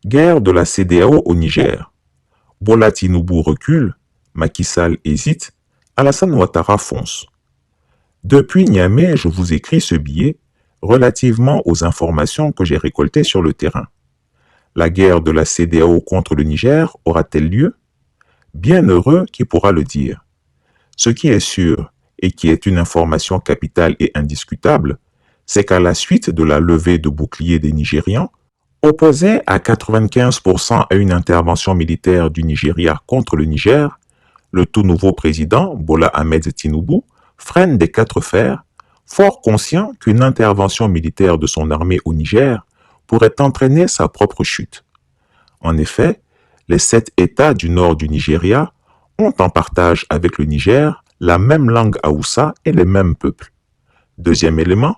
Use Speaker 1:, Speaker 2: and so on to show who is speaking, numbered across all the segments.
Speaker 1: Guerre de la CEDEAO au Niger. Bola Tinubu recule, Macky Sall hésite, Alassane Ouattara fonce. Depuis Niamey, je vous écris ce billet relativement aux informations que j'ai récoltées sur le terrain. La guerre de la CEDEAO contre le Niger aura-t-elle lieu? Bien heureux qui pourra le dire. Ce qui est sûr, et qui est une information capitale et indiscutable, c'est qu'à la suite de la levée de boucliers des Nigérians, opposés à 95% à une intervention militaire du Nigeria contre le Niger, le tout nouveau président, Bola Ahmed Tinubu, freine des quatre fers, fort conscient qu'une intervention militaire de son armée au Niger pourrait entraîner sa propre chute. En effet, les 7 États du nord du Nigeria ont en partage avec le Niger la même langue Haoussa et les mêmes peuples. Deuxième élément,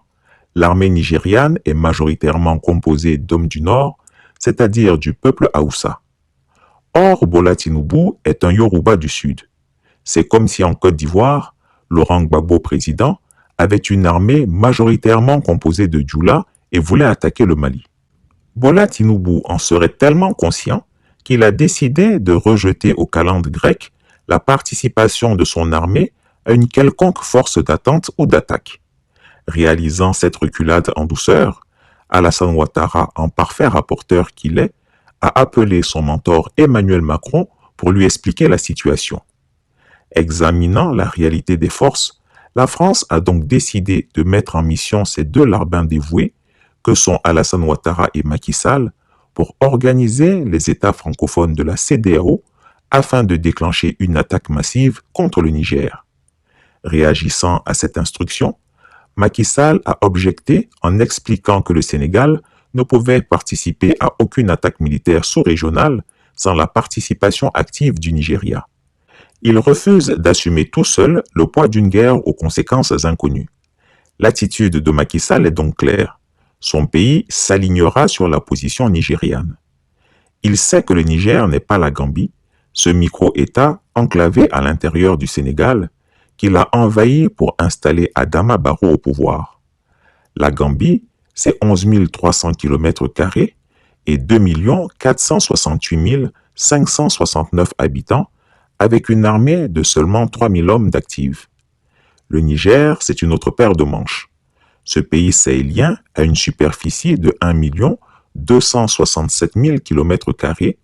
Speaker 1: l'armée nigériane est majoritairement composée d'hommes du Nord, c'est-à-dire du peuple Haoussa. Or, Bola Tinubu est un Yoruba du Sud. C'est comme si en Côte d'Ivoire, Laurent Gbagbo président avait une armée majoritairement composée de Djoula et voulait attaquer le Mali. Bola Tinubu en serait tellement conscient qu'il a décidé de rejeter aux calendes grecques la participation de son armée à une quelconque force d'attente ou d'attaque. Réalisant cette reculade en douceur, Alassane Ouattara, en parfait rapporteur qu'il est, a appelé son mentor Emmanuel Macron pour lui expliquer la situation. Examinant la réalité des forces, la France a donc décidé de mettre en mission ces deux larbins dévoués, que sont Alassane Ouattara et Macky Sall, pour organiser les États francophones de la CEDEAO afin de déclencher une attaque massive contre le Niger. Réagissant à cette instruction, Macky Sall a objecté en expliquant que le Sénégal ne pouvait participer à aucune attaque militaire sous-régionale sans la participation active du Nigeria. Il refuse d'assumer tout seul le poids d'une guerre aux conséquences inconnues. L'attitude de Macky Sall est donc claire. Son pays s'alignera sur la position nigériane. Il sait que le Niger n'est pas la Gambie, ce micro-État enclavé à l'intérieur du Sénégal, qu'il a envahi pour installer Adama Barrow au pouvoir. La Gambie, c'est 11 300 km² et 2 468 569 habitants, avec une armée de seulement 3 000 hommes d'actifs. Le Niger, c'est une autre paire de manches. Ce pays sahélien a une superficie de 1 267 000 km²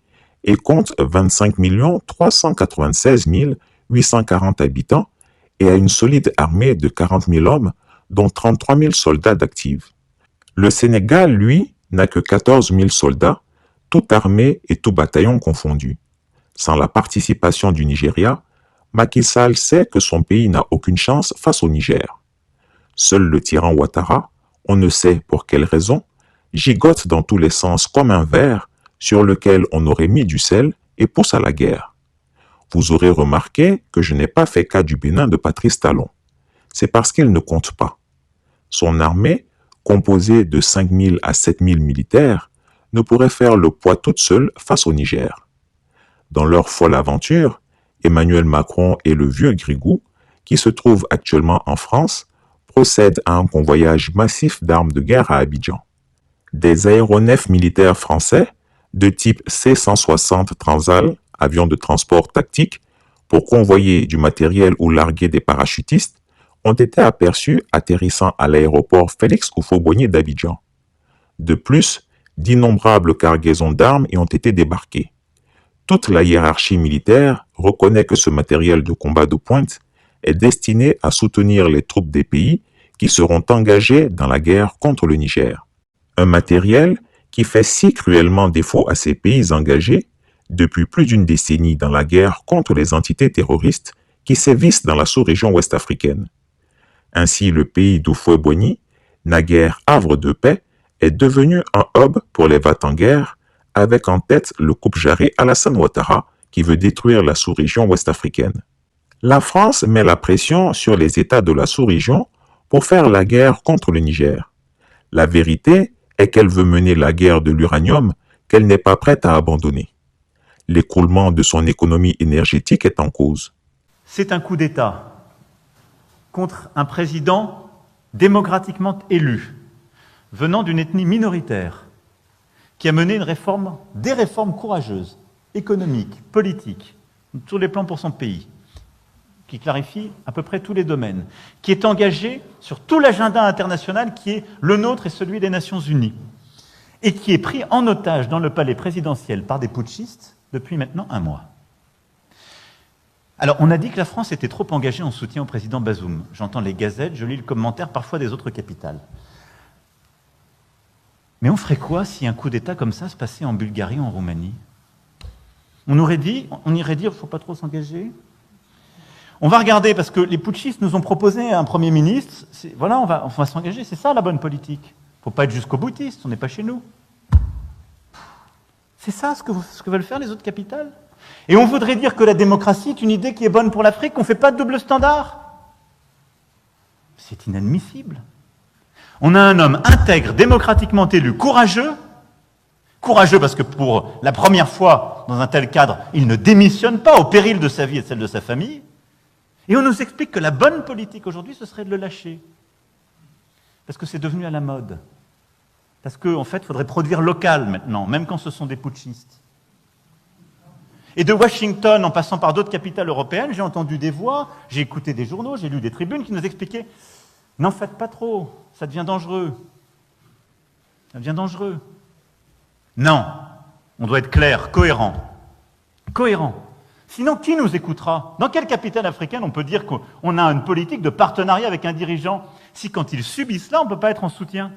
Speaker 1: et compte 25 396 840 habitants et a une solide armée de 40 000 hommes, dont 33 000 soldats d'actifs. Le Sénégal, lui, n'a que 14 000 soldats, toute armée et tout bataillon confondus. Sans la participation du Nigeria, Macky Sall sait que son pays n'a aucune chance face au Niger. Seul le tyran Ouattara, on ne sait pour quelle raison, gigote dans tous les sens comme un ver sur lequel on aurait mis du sel et pousse à la guerre. Vous aurez remarqué que je n'ai pas fait cas du Bénin de Patrice Talon. C'est parce qu'il ne compte pas. Son armée, composée de 5 000 à 7 000 militaires, ne pourrait faire le poids toute seule face au Niger. Dans leur folle aventure, Emmanuel Macron et le vieux Grigou, qui se trouve actuellement en France, procèdent à un convoyage massif d'armes de guerre à Abidjan. Des aéronefs militaires français, de type C-160 Transal, avions de transport tactique, pour convoyer du matériel ou larguer des parachutistes, ont été aperçus atterrissant à l'aéroport Félix Houphouët-Boigny d'Abidjan. De plus, d'innombrables cargaisons d'armes y ont été débarquées. Toute la hiérarchie militaire reconnaît que ce matériel de combat de pointe est destiné à soutenir les troupes des pays qui seront engagés dans la guerre contre le Niger. Un matériel qui fait si cruellement défaut à ces pays engagés depuis plus d'une décennie dans la guerre contre les entités terroristes qui sévissent dans la sous-région ouest-africaine. Ainsi, le pays d'Houphouët-Boigny, naguère havre de paix, est devenu un hub pour les va-t-en-guerre, avec en tête le coupe-jarret Alassane Ouattara qui veut détruire la sous-région ouest-africaine. La France met la pression sur les États de la sous-région pour faire la guerre contre le Niger. La vérité est qu'elle veut mener la guerre de l'uranium qu'elle n'est pas prête à abandonner. L'écroulement de son économie énergétique est en cause.
Speaker 2: C'est un coup d'État contre un président démocratiquement élu, venant d'une ethnie minoritaire, qui a mené des réformes courageuses, économiques, politiques, sur les plans pour son pays, qui clarifie à peu près tous les domaines, qui est engagé sur tout l'agenda international qui est le nôtre et celui des Nations Unies, et qui est pris en otage dans le palais présidentiel par des putschistes depuis maintenant 1 mois. Alors, on a dit que la France était trop engagée en soutien au président Bazoum. J'entends les gazettes, je lis le commentaire parfois des autres capitales. Mais on ferait quoi si un coup d'État comme ça se passait en Bulgarie ou en Roumanie? On irait dire, il ne faut pas trop s'engager. On va regarder, parce que les putschistes nous ont proposé un Premier ministre. Voilà, on va s'engager, c'est ça la bonne politique. Il ne faut pas être jusqu'au boutiste, on n'est pas chez nous. C'est ça ce que veulent faire les autres capitales. Et on voudrait dire que la démocratie est une idée qui est bonne pour l'Afrique, qu'on ne fait pas de double standard. C'est inadmissible. On a un homme intègre, démocratiquement élu, courageux parce que pour la première fois dans un tel cadre, il ne démissionne pas au péril de sa vie et de celle de sa famille. Et on nous explique que la bonne politique aujourd'hui, ce serait de le lâcher. Parce que c'est devenu à la mode. Parce qu'en fait, il faudrait produire local maintenant, même quand ce sont des putschistes. Et de Washington, en passant par d'autres capitales européennes, j'ai entendu des voix, j'ai écouté des journaux, j'ai lu des tribunes qui nous expliquaient « N'en faites pas trop, ça devient dangereux. Ça devient dangereux. » Non, on doit être clair, cohérent. Cohérent. Sinon, qui nous écoutera? Dans quelle capitale africaine on peut dire qu'on a une politique de partenariat avec un dirigeant si quand ils subissent cela, on ne peut pas être en soutien?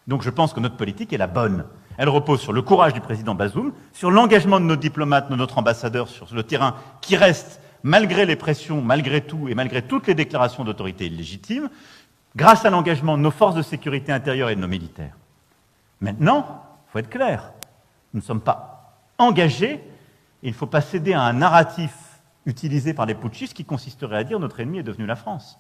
Speaker 2: Donc je pense que notre politique est la bonne. Elle repose sur le courage du président Bazoum, sur l'engagement de nos diplomates, de notre ambassadeur sur le terrain, qui reste, malgré les pressions, malgré tout, et malgré toutes les déclarations d'autorité illégitimes, grâce à l'engagement de nos forces de sécurité intérieure et de nos militaires. Maintenant, il faut être clair, nous ne sommes pas engagés, et il ne faut pas céder à un narratif utilisé par les putschistes qui consisterait à dire notre ennemi est devenu la France.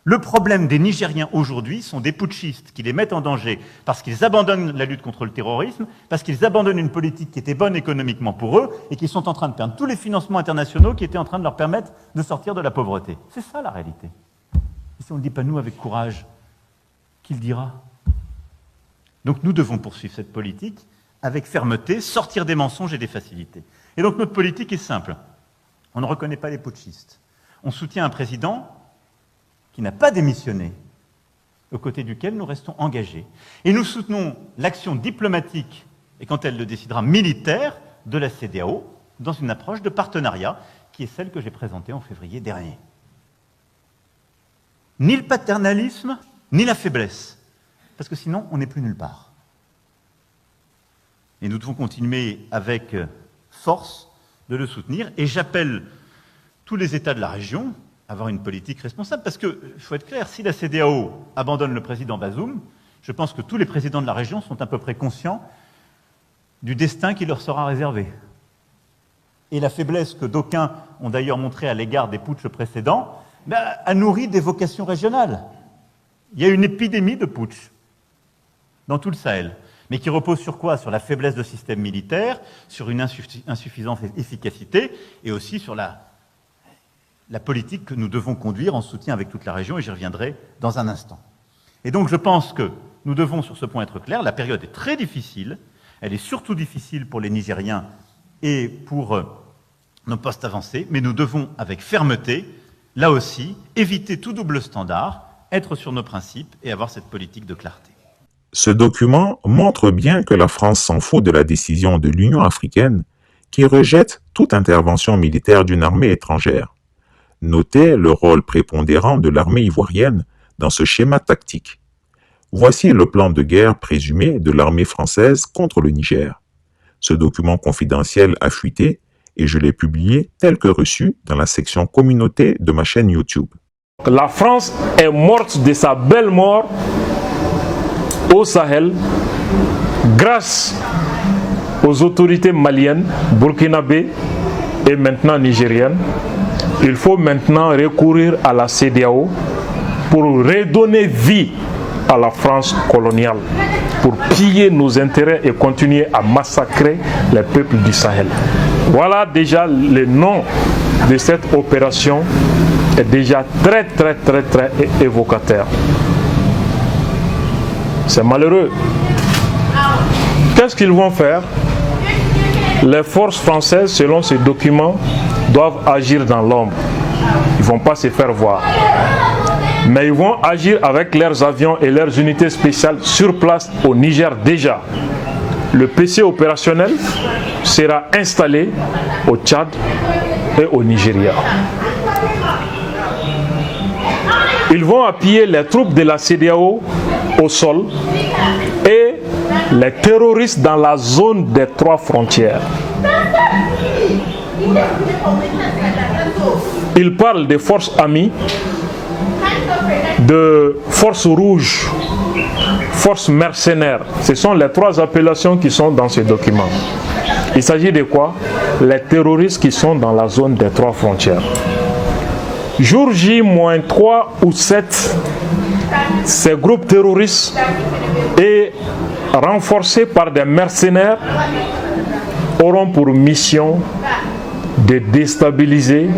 Speaker 2: Le problème des Nigériens aujourd'hui sont des putschistes qui les mettent en danger parce qu'ils abandonnent la lutte contre le terrorisme, parce qu'ils abandonnent une politique qui était bonne économiquement pour eux et qui sont en train de perdre tous les financements internationaux qui étaient en train de leur permettre de sortir de la pauvreté. C'est ça la réalité. Et si on ne le dit pas nous avec courage, qui le dira? Donc nous devons poursuivre cette politique avec fermeté, sortir des mensonges et des facilités. Et donc notre politique est simple. On ne reconnaît pas les putschistes. On soutient un président qui n'a pas démissionné, aux côtés duquel nous restons engagés. Et nous soutenons l'action diplomatique, et quand elle le décidera, militaire, de la CEDEAO, dans une approche de partenariat, qui est celle que j'ai présentée en février dernier. Ni le paternalisme, ni la faiblesse, parce que sinon, on n'est plus nulle part. Et nous devons continuer avec force de le soutenir, et j'appelle tous les États de la région avoir une politique responsable, parce qu'il faut être clair, si la CEDEAO abandonne le président Bazoum, je pense que tous les présidents de la région sont à peu près conscients du destin qui leur sera réservé. Et la faiblesse que d'aucuns ont d'ailleurs montrée à l'égard des putschs précédents a nourri des vocations régionales. Il y a une épidémie de putsch dans tout le Sahel, mais qui repose sur quoi? Sur la faiblesse de système militaire, sur une insuffisante efficacité, et aussi sur la politique que nous devons conduire en soutien avec toute la région, et j'y reviendrai dans un instant. Et donc je pense que nous devons sur ce point être clairs, la période est très difficile, elle est surtout difficile pour les Nigériens et pour nos postes avancés, mais nous devons avec fermeté, là aussi, éviter tout double standard, être sur nos principes et avoir cette politique de clarté.
Speaker 1: Ce document montre bien que la France s'en fout de la décision de l'Union africaine qui rejette toute intervention militaire d'une armée étrangère. Notez le rôle prépondérant de l'armée ivoirienne dans ce schéma tactique. Voici le plan de guerre présumé de l'armée française contre le Niger. Ce document confidentiel a fuité et je l'ai publié tel que reçu dans la section communauté de ma chaîne YouTube.
Speaker 3: La France est morte de sa belle mort au Sahel grâce aux autorités maliennes, burkinabées et maintenant nigériennes. Il faut maintenant recourir à la CEDEAO pour redonner vie à la France coloniale, pour piller nos intérêts et continuer à massacrer les peuples du Sahel. Voilà déjà le nom de cette opération est déjà très évocateur. C'est malheureux Qu'est-ce qu'ils vont faire? Les forces françaises, selon ces documents, doivent agir dans l'ombre. Ils ne vont pas se faire voir. Mais ils vont agir avec leurs avions et leurs unités spéciales sur place au Niger déjà. Le PC opérationnel sera installé au Tchad et au Nigeria. Ils vont appuyer les troupes de la CEDEAO au sol et les terroristes dans la zone des 3 frontières. Ils parlent des forces amies, de forces rouges, forces mercenaires. Ce sont les 3 appellations qui sont dans ces documents. Il s'agit de quoi? Les terroristes qui sont dans la zone des 3 frontières. Jour J-3 ou 7, ces groupes terroristes et renforcés par des mercenaires auront pour mission de déstabiliser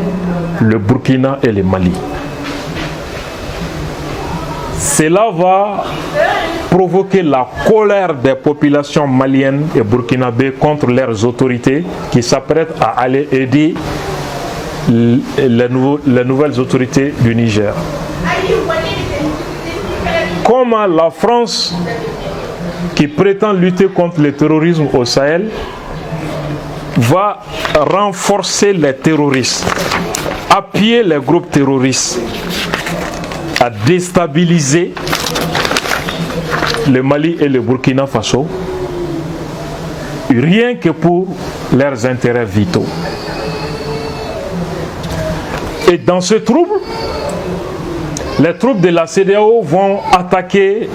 Speaker 3: le Burkina et le Mali. Cela va provoquer la colère des populations maliennes et burkinabées contre leurs autorités qui s'apprêtent à aller aider les nouvelles autorités du Niger. Comment la France, qui prétend lutter contre le terrorisme au Sahel, va renforcer les terroristes, appuyer les groupes terroristes, à déstabiliser le Mali et le Burkina Faso, rien que pour leurs intérêts vitaux. Et dans ce trouble, les troupes de la CEDEAO vont attaquer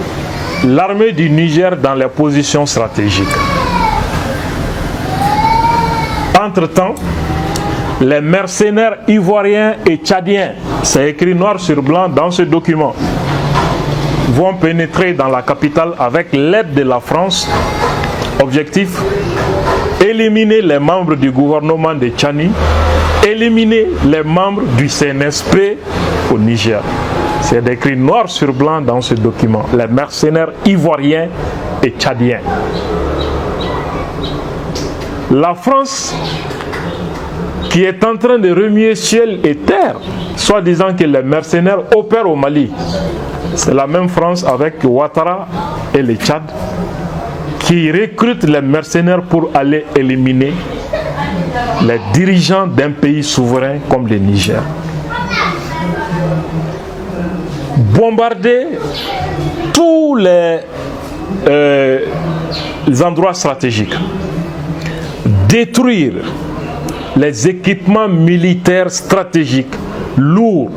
Speaker 3: l'armée du Niger dans les positions stratégiques. Entre-temps, les mercenaires ivoiriens et tchadiens, c'est écrit noir sur blanc dans ce document, vont pénétrer dans la capitale avec l'aide de la France. Objectif: éliminer les membres du gouvernement de Tchani, éliminer les membres du CNSP au Niger. C'est écrit noir sur blanc dans ce document. Les mercenaires ivoiriens et tchadiens. La France, qui est en train de remuer ciel et terre, soit disant que les mercenaires opèrent au Mali. C'est la même France avec Ouattara et le Tchad qui recrutent les mercenaires pour aller éliminer les dirigeants d'un pays souverain comme le Niger. Bombarder tous les endroits stratégiques, détruire les équipements militaires stratégiques lourds,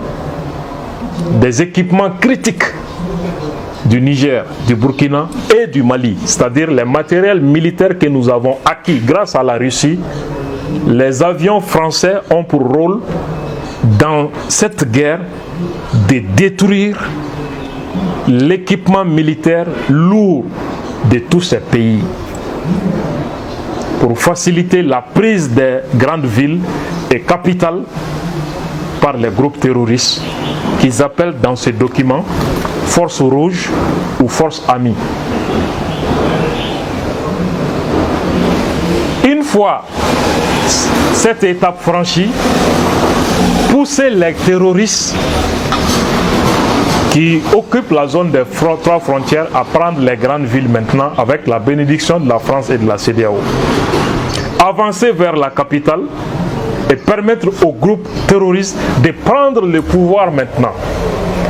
Speaker 3: des équipements critiques du Niger, du Burkina et du Mali, c'est-à-dire les matériels militaires que nous avons acquis grâce à la Russie. Les avions français ont pour rôle dans cette guerre de détruire l'équipement militaire lourd de tous ces pays pour faciliter la prise des grandes villes et capitales par les groupes terroristes qu'ils appellent dans ces documents forces rouges ou forces amies. Une fois cette étape franchie, pousser les terroristes qui occupent la zone des 3 frontières à prendre les grandes villes maintenant avec la bénédiction de la France et de la CEDEAO. Avancer vers la capitale et permettre aux groupes terroristes de prendre le pouvoir maintenant.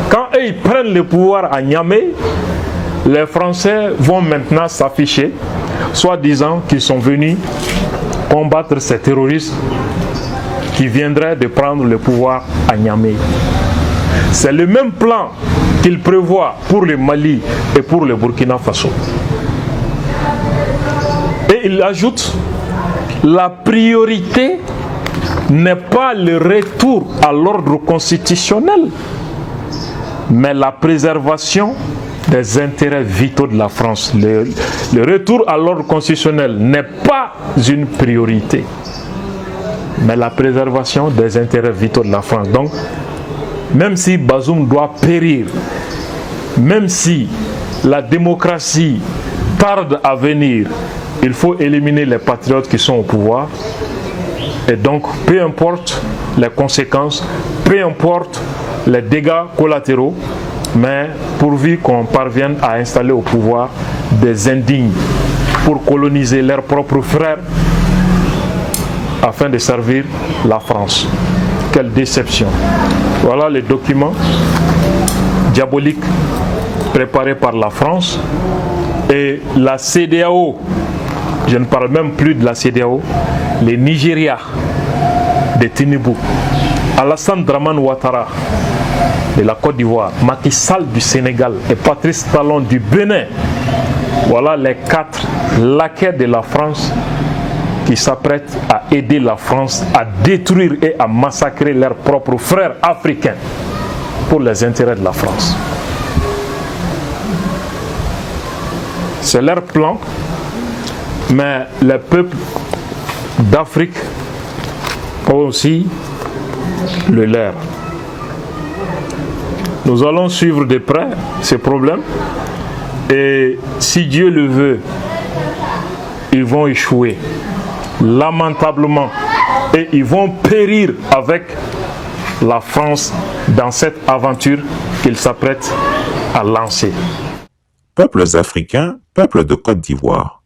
Speaker 3: Quand ils prennent le pouvoir à Niamey, les Français vont maintenant s'afficher, soit disant qu'ils sont venus combattre ces terroristes qui viendraient de prendre le pouvoir à Niamey. C'est le même plan qu'ils prévoient pour le Mali et pour le Burkina Faso. Et il ajoute, la priorité n'est pas le retour à l'ordre constitutionnel, mais la préservation des intérêts vitaux de la France. Le retour à l'ordre constitutionnel n'est pas une priorité, mais la préservation des intérêts vitaux de la France. Donc, même si Bazoum doit périr, même si la démocratie tarde à venir, il faut éliminer les patriotes qui sont au pouvoir. Et donc, peu importe les conséquences, peu importe les dégâts collatéraux, mais pourvu qu'on parvienne à installer au pouvoir des indignes pour coloniser leurs propres frères afin de servir la France. Quelle déception. Voilà les documents diaboliques préparés par la France et la CEDEAO. Je ne parle même plus de la CEDEAO. Les Nigeria de Tinubu, Alassane Dramane Ouattara de la Côte d'Ivoire, Macky Sall du Sénégal et Patrice Talon du Bénin. Voilà les 4 laquais de la France qui s'apprêtent à aider la France à détruire et à massacrer leurs propres frères africains pour les intérêts de la France. C'est leur plan, mais les peuples d'Afrique ont aussi le leur. Nous allons suivre de près ces problèmes et si Dieu le veut, ils vont échouer lamentablement et ils vont périr avec la France dans cette aventure qu'ils s'apprêtent à lancer.
Speaker 1: Peuples africains, peuples de Côte d'Ivoire,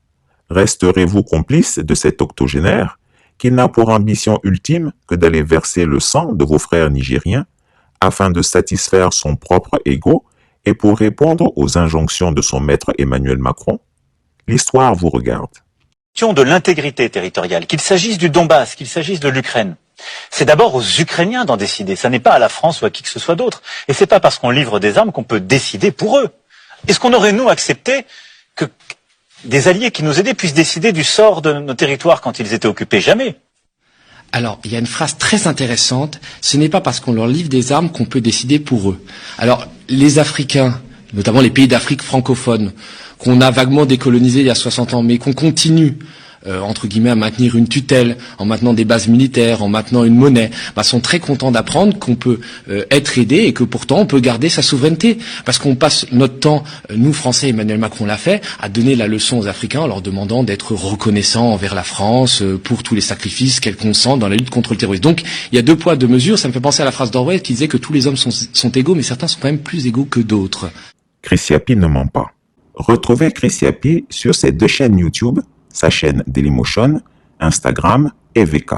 Speaker 1: resterez-vous complices de cet octogénaire qui n'a pour ambition ultime que d'aller verser le sang de vos frères nigériens afin de satisfaire son propre ego et pour répondre aux injonctions de son maître Emmanuel Macron? L'histoire vous regarde.
Speaker 2: De l'intégrité territoriale, qu'il s'agisse du Donbass, qu'il s'agisse de l'Ukraine. C'est d'abord aux Ukrainiens d'en décider, ça n'est pas à la France ou à qui que ce soit d'autre. Et c'est pas parce qu'on livre des armes qu'on peut décider pour eux. Est-ce qu'on aurait, nous, accepté que des alliés qui nous aidaient puissent décider du sort de nos territoires quand ils étaient occupés? Jamais.
Speaker 4: Alors, il y a une phrase très intéressante, ce n'est pas parce qu'on leur livre des armes qu'on peut décider pour eux. Alors, les Africains, notamment les pays d'Afrique francophone, qu'on a vaguement décolonisés il y a 60 ans, mais qu'on continue, entre guillemets, à maintenir une tutelle, en maintenant des bases militaires, en maintenant une monnaie, sont très contents d'apprendre qu'on peut être aidé et que pourtant on peut garder sa souveraineté. Parce qu'on passe notre temps, nous Français, Emmanuel Macron l'a fait, à donner la leçon aux Africains en leur demandant d'être reconnaissants envers la France pour tous les sacrifices qu'elle consent dans la lutte contre le terrorisme. Donc il y a 2 poids, 2 mesures, ça me fait penser à la phrase d'Orwell qui disait que tous les hommes sont égaux, mais certains sont quand même plus égaux que d'autres.
Speaker 1: Chris Yapi ne ment pas. Retrouvez Chris Yapi sur ses 2 chaînes YouTube, sa chaîne Dailymotion, Instagram et VK.